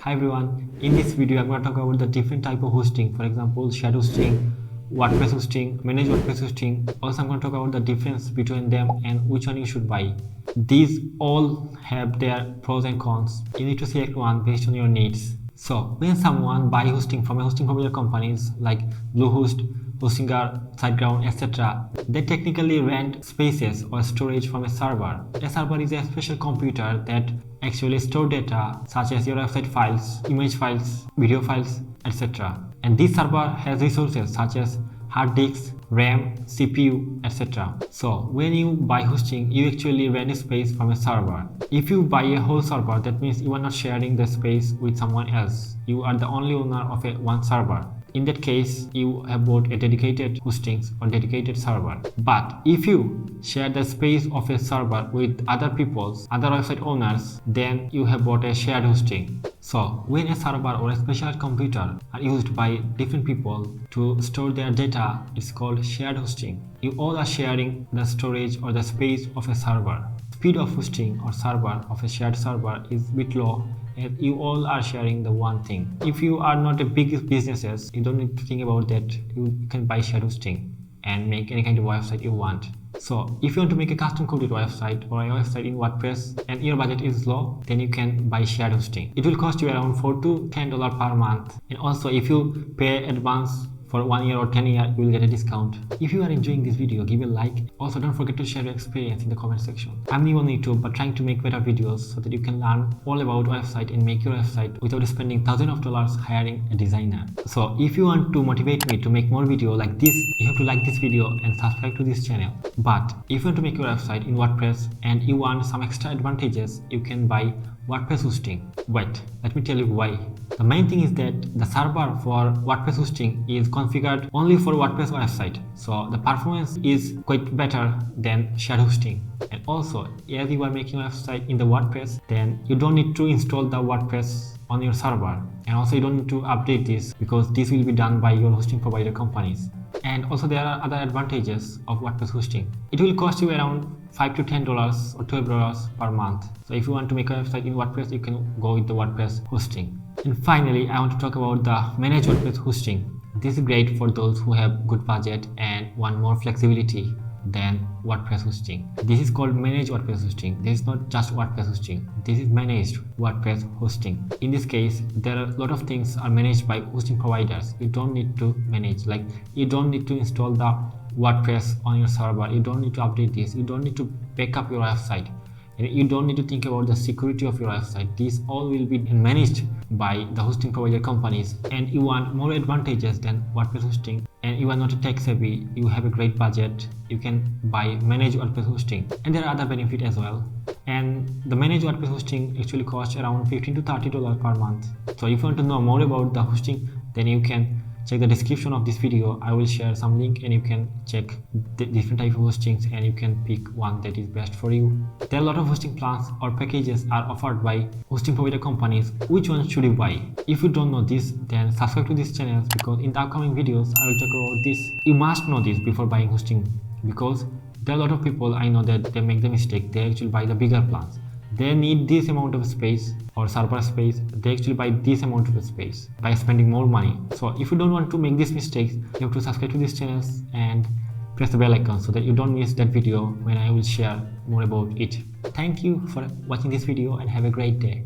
Hi everyone, in this video I'm going to talk about the different type of hosting, for example shared hosting, WordPress hosting, managed WordPress hosting. Also I'm going to talk about the difference between them and which one you should buy. These all have their pros and cons. You need to select one based on your needs. So when someone buy hosting from a hosting provider companies like Bluehost, Hostinger, SiteGround, etc., they technically rent spaces or storage from a server. A server is a special computer that actually store data such as your website files, image files, video files, etc. And this server has resources such as hard disks, RAM, CPU, etc. So when you buy hosting, you actually rent a space from a server. If you buy a whole server, that means you are not sharing the space with someone else. You are the only owner of one server. In that case, you have bought a dedicated hosting or dedicated server. But if you share the space of a server with other website owners, then you have bought a shared hosting. So when a server or a special computer are used by different people to store their data, it's called shared hosting. You all are sharing the storage or the space of a server. Speed of hosting or server of a shared server is a bit low, and you all are sharing the one thing. If you are not a big businesses, you don't need to think about that. You can buy shared hosting and make any kind of website you want. So if you want to make a custom coded website or a website in WordPress and your budget is low, then you can buy shared hosting. It will cost you around $4 to $10 per month. And also if you pay advance for 1 year or 10 years, you will get a discount. If you are enjoying this video, give a like. Also don't forget to share your experience in the comment section. I'm new on YouTube but trying to make better videos so that you can learn all about website and make your website without spending thousands of dollars hiring a designer. So if you want to motivate me to make more video like this, you have to like this video and subscribe to this channel. But if you want to make your website in WordPress and you want some extra advantages, you can buy WordPress hosting. Wait, let me tell you why. The main thing is that the server for WordPress hosting is configured only for WordPress website, so the performance is quite better than shared hosting. And also, if you are making a website in the WordPress, then you don't need to install the WordPress on your server, and also you don't need to update this because this will be done by your hosting provider companies. And also there are other advantages of WordPress hosting. It will cost you around $5 to $10 or $12 per month. So if you want to make a website in WordPress, you can go with the WordPress hosting. And finally, I want to talk about the managed WordPress hosting. This is great for those who have good budget and want more flexibility than WordPress hosting. This is called managed WordPress hosting. This is not just WordPress hosting. This is managed WordPress hosting. In this case, there are a lot of things are managed by hosting providers. You don't need to manage, like you don't need to install the WordPress on your server. You don't need to update this. You don't need to back up your website. And you don't need to think about the security of your website. These all will be managed by the hosting provider companies. And you want more advantages than WordPress hosting, and you are not a tech savvy, you have a great budget, you can buy managed WordPress hosting. And there are other benefits as well. And the managed WordPress hosting actually costs around $15 to $30 per month. So if you want to know more about the hosting, then you can check the description of this video. I will share some link and you can check the different type of hostings and you can pick one that is best for you. There are a lot of hosting plans or packages are offered by hosting provider companies. Which one should you buy? If you don't know this, then subscribe to this channel because in the upcoming videos I will talk about this. You must know this before buying hosting because there are a lot of people I know that they make the mistake. They actually buy the bigger plans. They need this amount of space or server space. They actually buy this amount of space by spending more money. So if you don't want to make these mistakes, you have to subscribe to these channels and press the bell icon so that you don't miss that video when I will share more about it. Thank you for watching this video and have a great day.